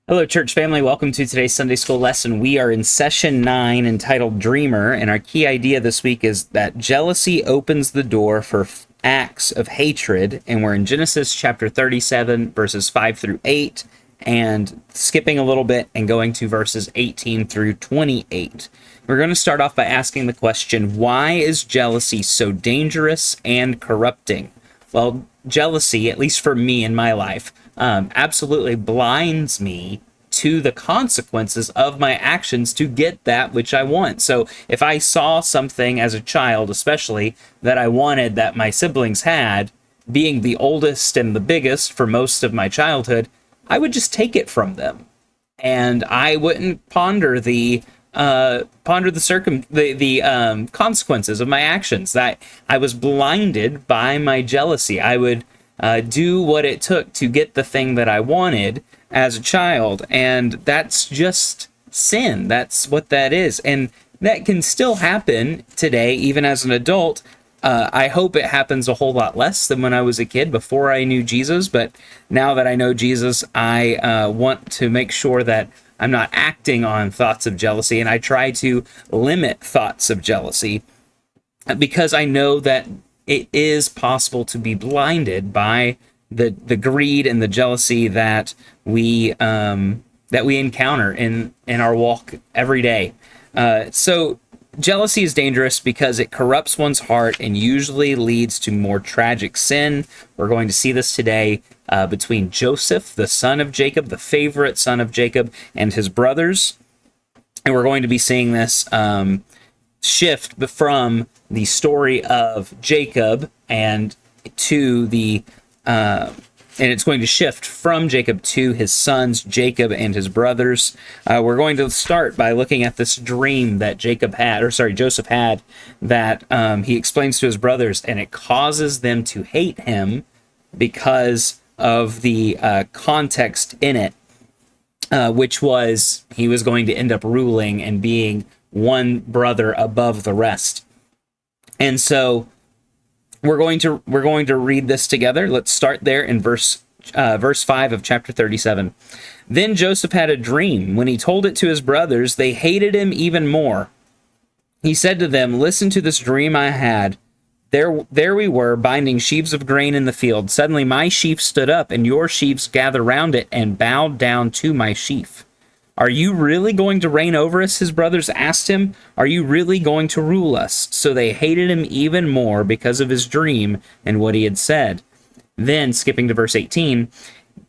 Hello, church family. Welcome to today's Sunday school lesson. We are in session 9 entitled Dreamer, and our key idea this week is that jealousy opens the door for acts of hatred, and we're in Genesis chapter 37, verses 5 through 8, and skipping a little bit and going to verses 18 through 28. We're going to start off by asking the question, why is jealousy so dangerous and corrupting? Well, jealousy, at least for me in my life, absolutely blinds me to the consequences of my actions to get that which I want. So if I saw something as a child, especially, that I wanted that my siblings had, being the oldest and the biggest for most of my childhood, I would just take it from them. And I wouldn't ponder the consequences of my actions. That I was blinded by my jealousy. I would do what it took to get the thing that I wanted as a child, and that's just sin. That's what that is, and that can still happen today, even as an adult. I hope it happens a whole lot less than when I was a kid before I knew Jesus, but now that I know Jesus, I want to make sure that I'm not acting on thoughts of jealousy, and I try to limit thoughts of jealousy because I know that it is possible to be blinded by the greed and the jealousy that we encounter in our walk every day. So jealousy is dangerous because it corrupts one's heart and usually leads to more tragic sin. We're going to see this today between Joseph, the son of Jacob, the favorite son of Jacob, and his brothers. And we're going to be seeing this shift from the story of Jacob and to the and it's going to shift from Jacob to his sons, Jacob and his brothers. We're going to start by looking at this dream that Joseph had, that he explains to his brothers, and it causes them to hate him because of the context in it, which was he was going to end up ruling and being one brother above the rest. And so we're going to read this together. Let's start there in verse 5 of chapter 37. Then Joseph had a dream. When he told it to his brothers, they hated him even more. He said to them, "Listen to this dream I had. There we were, binding sheaves of grain in the field. Suddenly my sheaf stood up, and your sheaves gathered round it and bowed down to my sheaf. Are you really going to reign over us?" his brothers asked him. "Are you really going to rule us?" So they hated him even more because of his dream and what he had said. Then, skipping to verse 18,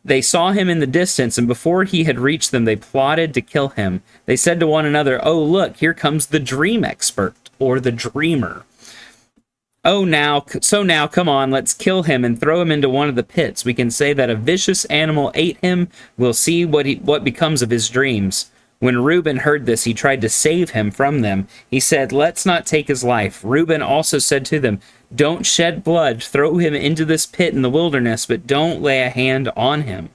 they saw him in the distance, and before he had reached them, they plotted to kill him. They said to one another, "Oh, look, here comes the dream expert," or the dreamer. Now, come on, let's kill him and throw him into one of the pits. We can say that a vicious animal ate him. We'll see what becomes of his dreams." When Reuben heard this, he tried to save him from them. He said, "Let's not take his life." Reuben also said to them, "Don't shed blood. Throw him into this pit in the wilderness, but don't lay a hand on him."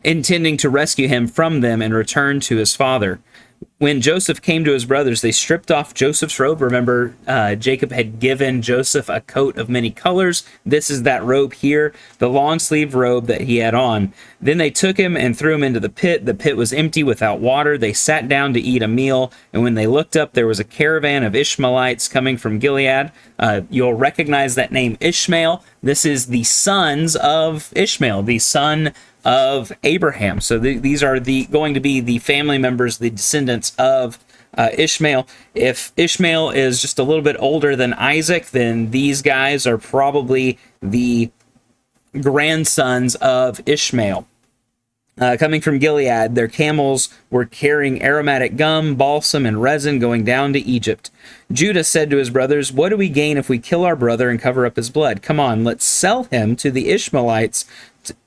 Intending to rescue him from them and return to his father. When Joseph came to his brothers, they stripped off Joseph's robe. Remember, Jacob had given Joseph a coat of many colors. This is that robe here, the long-sleeved robe that he had on. Then they took him and threw him into the pit. The pit was empty without water. They sat down to eat a meal, and when they looked up, there was a caravan of Ishmaelites coming from Gilead. You'll recognize that name, Ishmael. This is the sons of Ishmael, the son of Abraham. So these are going to be the family members, the descendants of Ishmael. If Ishmael is just a little bit older than Isaac, then these guys are probably the grandsons of Ishmael. Coming from Gilead, their camels were carrying aromatic gum, balsam, and resin going down to Egypt. Judah said to his brothers, "What do we gain if we kill our brother and cover up his blood? Come on, let's sell him to the Ishmaelites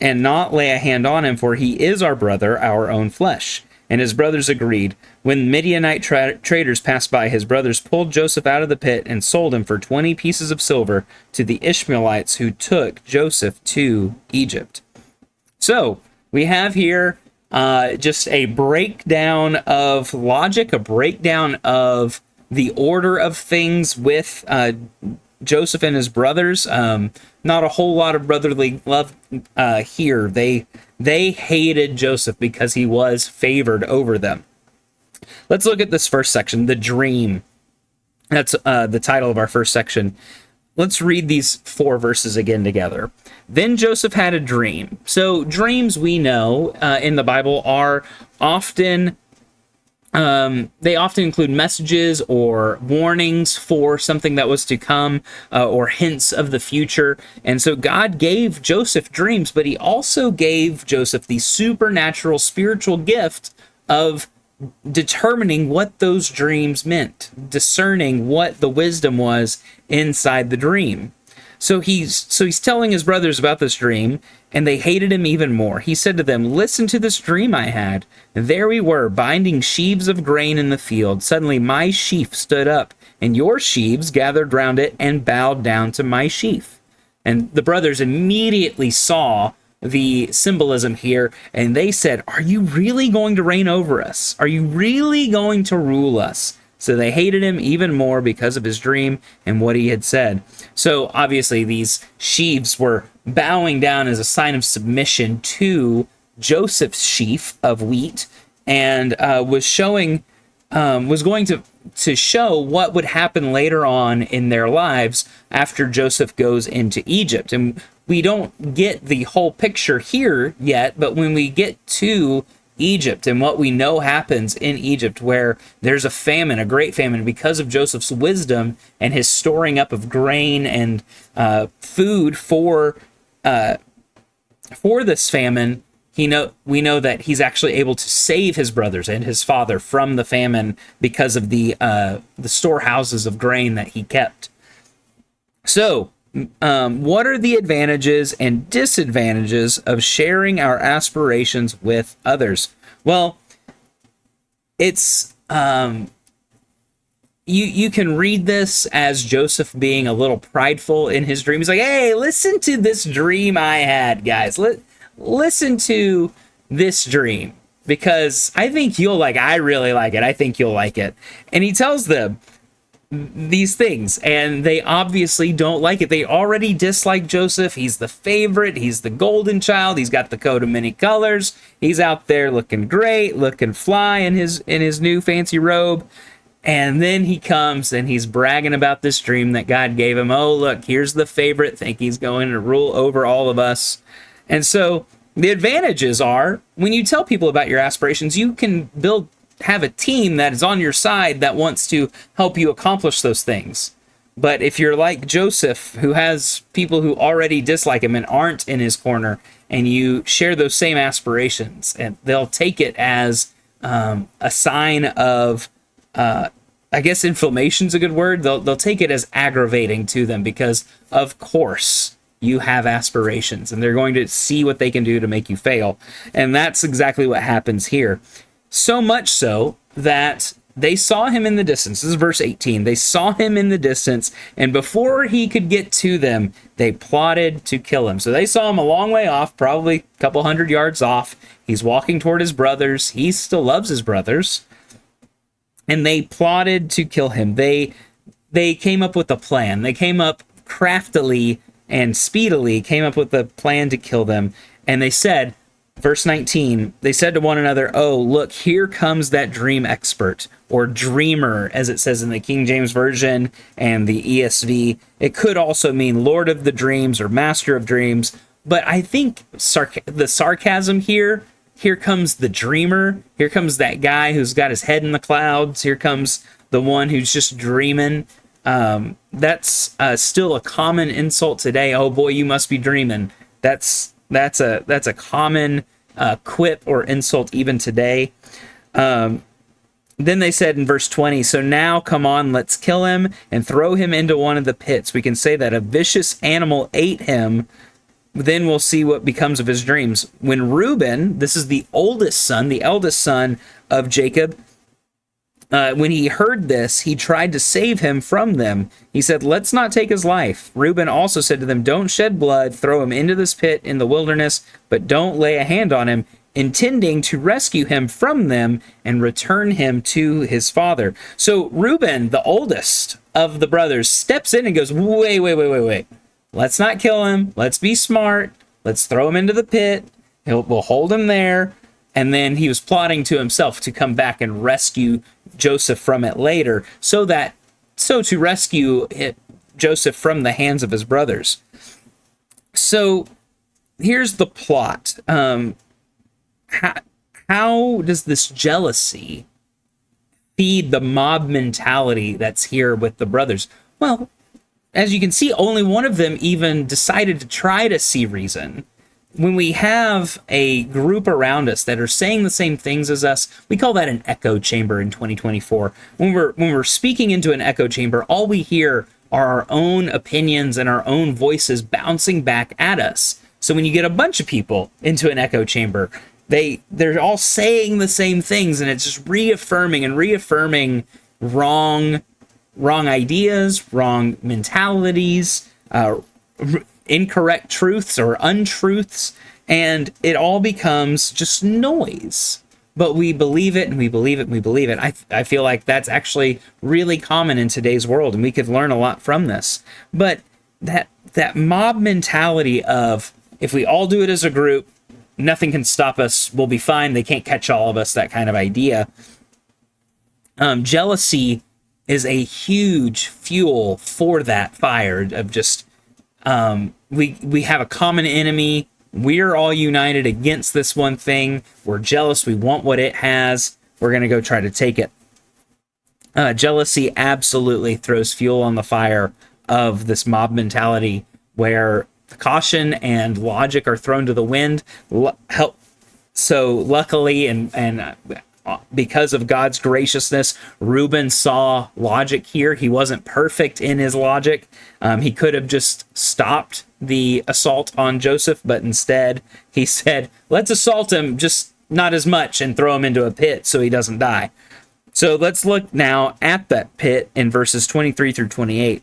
and not lay a hand on him, for he is our brother, our own flesh." And his brothers agreed. When Midianite traders passed by, his brothers pulled Joseph out of the pit and sold him for 20 pieces of silver to the Ishmaelites who took Joseph to Egypt. So we have here just a breakdown of logic, a breakdown of the order of things with Joseph and his brothers, not a whole lot of brotherly love here. They hated Joseph because he was favored over them. Let's look at this first section, the dream. That's the title of our first section. Let's read these 4 verses again together. Then Joseph had a dream. So dreams, we know, in the Bible are often, they often include messages or warnings for something that was to come, or hints of the future. And so God gave Joseph dreams, but he also gave Joseph the supernatural spiritual gift of determining what those dreams meant, discerning what the wisdom was inside the dream. So he's telling his brothers about this dream, and they hated him even more. He said to them, "Listen to this dream I had. There we were, binding sheaves of grain in the field. Suddenly my sheaf stood up, and your sheaves gathered round it and bowed down to my sheaf." And the brothers immediately saw the symbolism here, and they said, "Are you really going to reign over us? Are you really going to rule us?" So they hated him even more because of his dream and what he had said. So obviously these sheaves were bowing down as a sign of submission to Joseph's sheaf of wheat, and was going to show what would happen later on in their lives after Joseph goes into Egypt. And we don't get the whole picture here yet, but when we get to Egypt and what we know happens in Egypt, where there's a famine, a great famine, because of Joseph's wisdom and his storing up of grain and food for this famine, we know that he's actually able to save his brothers and his father from the famine because of the storehouses of grain that he kept. So, what are the advantages and disadvantages of sharing our aspirations with others? Well, it's you can read this as Joseph being a little prideful in his dream. He's like, "Hey, listen to this dream I had, guys. Listen to this dream, because I think you'll like it. I really like it. I think you'll like it." And he tells them these things, and they obviously don't like it. They already dislike Joseph. He's the favorite. He's the golden child. He's got the coat of many colors. He's out there looking great, looking fly in his new fancy robe. And then he comes and he's bragging about this dream that God gave him. "Oh, look, here's the favorite. Think he's going to rule over all of us." And so the advantages are, when you tell people about your aspirations, you can have a team that is on your side that wants to help you accomplish those things. But if you're like Joseph, who has people who already dislike him and aren't in his corner, and you share those same aspirations, and they'll take it as a sign of, I guess inflammation's a good word. They'll take it as aggravating to them, because of course you have aspirations, and they're going to see what they can do to make you fail. And that's exactly what happens here. So much so that they saw him in the distance. This is verse 18. They saw him in the distance, and before he could get to them, they plotted to kill him. So they saw him a long way off, probably a couple 100 yards off. He's walking toward his brothers. He still loves his brothers. And they plotted to kill him. They came up with a plan. They came up craftily and speedily, came up with a plan to kill them. And they said, verse 19, they said to one another, "Oh, look, here comes that dream expert," or dreamer, as it says in the King James Version and the ESV. It could also mean Lord of the Dreams or Master of Dreams. But I think the sarcasm here comes the dreamer. Here comes that guy who's got his head in the clouds. Here comes the one who's just dreaming. That's still a common insult today. "Oh boy, you must be dreaming." That's a common quip or insult even today. Then they said in verse 20, "So now come on, let's kill him and throw him into one of the pits. We can say that a vicious animal ate him. Then we'll see what becomes of his dreams." When Reuben, this is the eldest son of Jacob, when he heard this, he tried to save him from them. He said, "Let's not take his life." Reuben also said to them, "Don't shed blood. Throw him into this pit in the wilderness, but don't lay a hand on him," intending to rescue him from them and return him to his father. So Reuben, the oldest of the brothers steps in and goes, wait, wait, wait, wait, wait. Let's not kill him. Let's be smart. Let's throw him into the pit. We'll hold him there. And then he was plotting to himself to come back and rescue Joseph from it later, so to rescue Joseph from the hands of his brothers. So here's the plot. How does this jealousy feed the mob mentality that's here with the brothers? Well, as you can see, only one of them even decided to try to see reason. When we have a group around us that are saying the same things as us, we call that an echo chamber in 2024. When we're speaking into an echo chamber, all we hear are our own opinions and our own voices bouncing back at us. So when you get a bunch of people into an echo chamber, they're all saying the same things, and it's just reaffirming wrong ideas, wrong mentalities, incorrect truths or untruths, and it all becomes just noise. But we believe it, and we believe it, and we believe it. I feel like that's actually really common in today's world, and we could learn a lot from this. But that mob mentality of, if we all do it as a group, nothing can stop us, we'll be fine, they can't catch all of us, that kind of idea. Jealousy is a huge fuel for that fire of just, we have a common enemy. We're all united against this one thing. We're jealous. We want what it has. We're going to go try to take it. Jealousy absolutely throws fuel on the fire of this mob mentality, where caution and logic are thrown to the wind. So luckily, and because of God's graciousness, Reuben saw logic here. He wasn't perfect in his logic. He could have just stopped the assault on Joseph, but instead he said, let's assault him, just not as much, and throw him into a pit so he doesn't die. So let's look now at that pit in verses 23 through 28.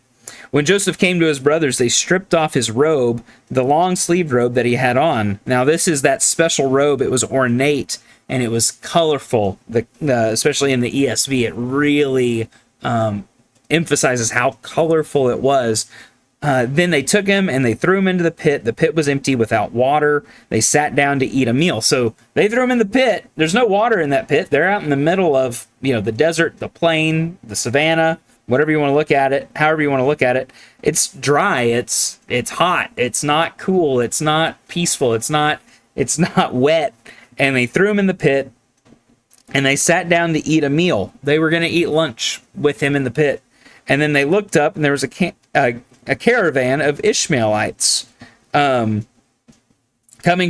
When Joseph came to his brothers, they stripped off his robe, the long-sleeved robe that he had on. Now this is that special robe. It was ornate and it was colorful, especially in the ESV. It really emphasizes how colorful it was. Then they took him and they threw him into the pit. The pit was empty without water. They sat down to eat a meal. So they threw him in the pit. There's no water in that pit. They're out in the middle of, the desert, the plain, the savannah, whatever you want to look at it, however you want to look at it. It's dry. It's hot. It's not cool. It's not peaceful. It's not wet. And they threw him in the pit and they sat down to eat a meal. They were going to eat lunch with him in the pit. And then they looked up and there was a caravan of Ishmaelites coming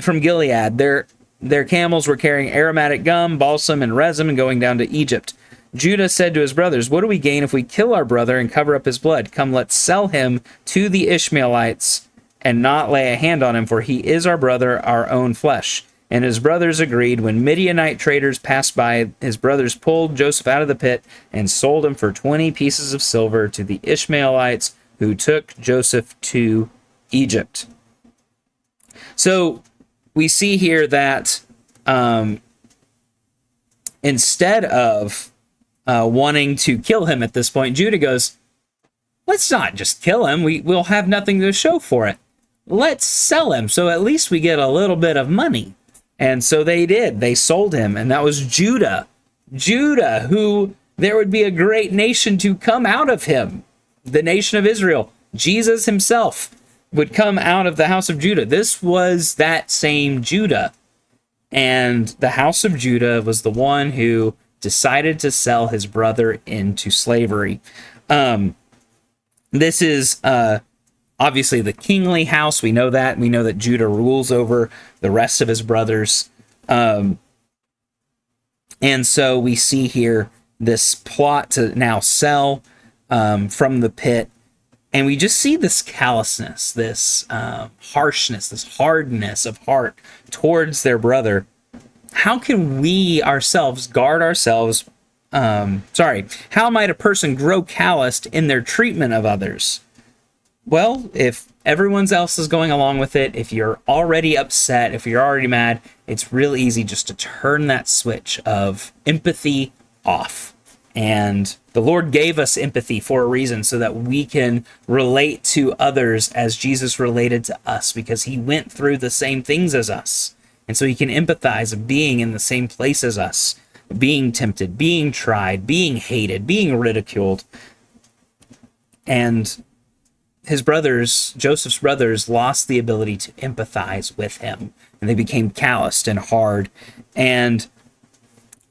from Gilead. Their camels were carrying aromatic gum, balsam, and resin, and going down to Egypt. Judah said to his brothers, "What do we gain if we kill our brother and cover up his blood? Come, let's sell him to the Ishmaelites and not lay a hand on him, for he is our brother, our own flesh." And his brothers agreed. When Midianite traders passed by, his brothers pulled Joseph out of the pit and sold him for 20 pieces of silver to the Ishmaelites, who took Joseph to Egypt. So we see here that instead of wanting to kill him at this point, Judah goes, let's not just kill him. We'll have nothing to show for it. Let's sell him, so at least we get a little bit of money. And so they did. They sold him, and that was Judah. Judah, who there would be a great nation to come out of him. The nation of Israel. Jesus himself would come out of the house of Judah. This was that same Judah. And the house of Judah was the one who decided to sell his brother into slavery. This is obviously the kingly house. We know that. We know that Judah rules over the rest of his brothers. And so we see here this plot to now sell from the pit. And we just see this callousness, this harshness, this hardness of heart towards their brother. How can we ourselves guard ourselves? How might a person grow calloused in their treatment of others? Well, if everyone else is going along with it, if you're already upset, if you're already mad, it's real easy just to turn that switch of empathy off And the Lord gave us empathy for a reason, so that we can relate to others as Jesus related to us, because he went through the same things as us. And so he can empathize of being in the same place as us, being tempted, being tried, being hated, being ridiculed. And his brothers, Joseph's brothers, lost the ability to empathize with him, and they became calloused and hard. And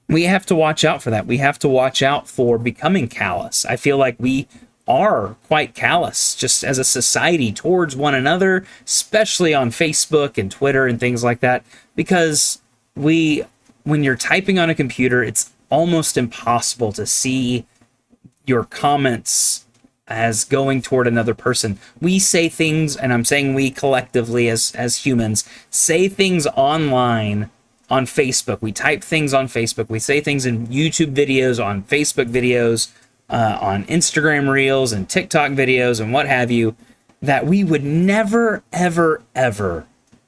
we have to watch out for that. We have to watch out for becoming callous. I feel like we are quite callous just as a society towards one another, especially on Facebook and Twitter and things like that, because when you're typing on a computer, it's almost impossible to see your comments as going toward another person. We say things, and I'm saying we collectively as humans, say things online on Facebook. We type things on Facebook. We say things in YouTube videos, on Facebook videos, on Instagram Reels and TikTok videos and what have you, that we would never, ever, ever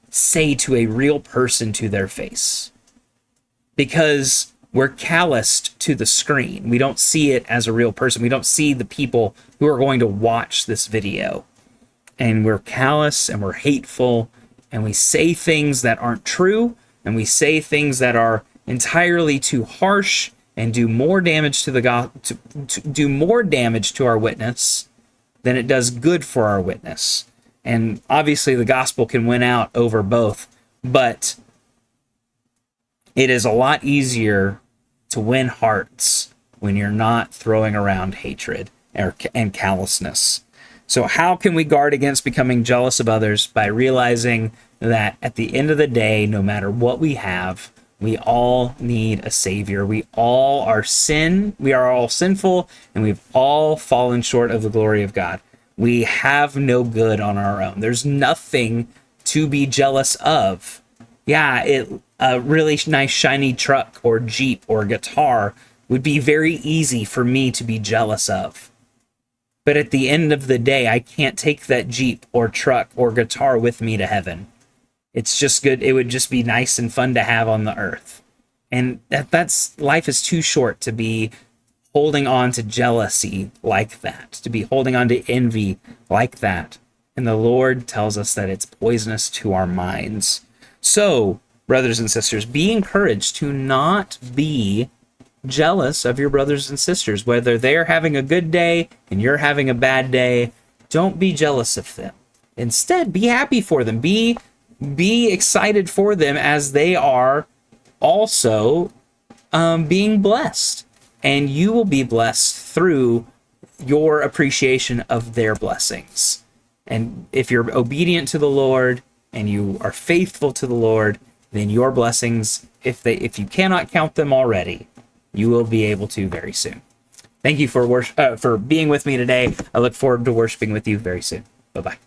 say to a real person to their face, because we're calloused to the screen. We don't see it as a real person. We don't see the people who are going to watch this video. And we're callous and we're hateful, and we say things that aren't true, and we say things that are entirely too harsh and do more damage to do more damage to our witness than it does good for our witness. And obviously the gospel can win out over both, but it is a lot easier to win hearts when you're not throwing around hatred and callousness. So how can we guard against becoming jealous of others? By realizing that at the end of the day, no matter what we have, we all need a savior. We all are all sinful, and we've all fallen short of the glory of God. We have no good on our own. There's nothing to be jealous of. Yeah, a really nice shiny truck or Jeep or guitar would be very easy for me to be jealous of. But at the end of the day, I can't take that Jeep or truck or guitar with me to heaven. It's just good. It would just be nice and fun to have on the earth. And that's life is too short to be holding on to jealousy like that, to be holding on to envy like that. And the Lord tells us that it's poisonous to our minds. So, brothers and sisters, be encouraged to not be jealous of your brothers and sisters. Whether they're having a good day and you're having a bad day, don't be jealous of them. Instead, be happy for them. Be excited for them as they are also being blessed. And you will be blessed through your appreciation of their blessings. And if you're obedient to the Lord and you are faithful to the Lord, then your blessings, if you cannot count them already, you will be able to very soon. Thank you for being with me today. I look forward to worshiping with you very soon. Bye-bye.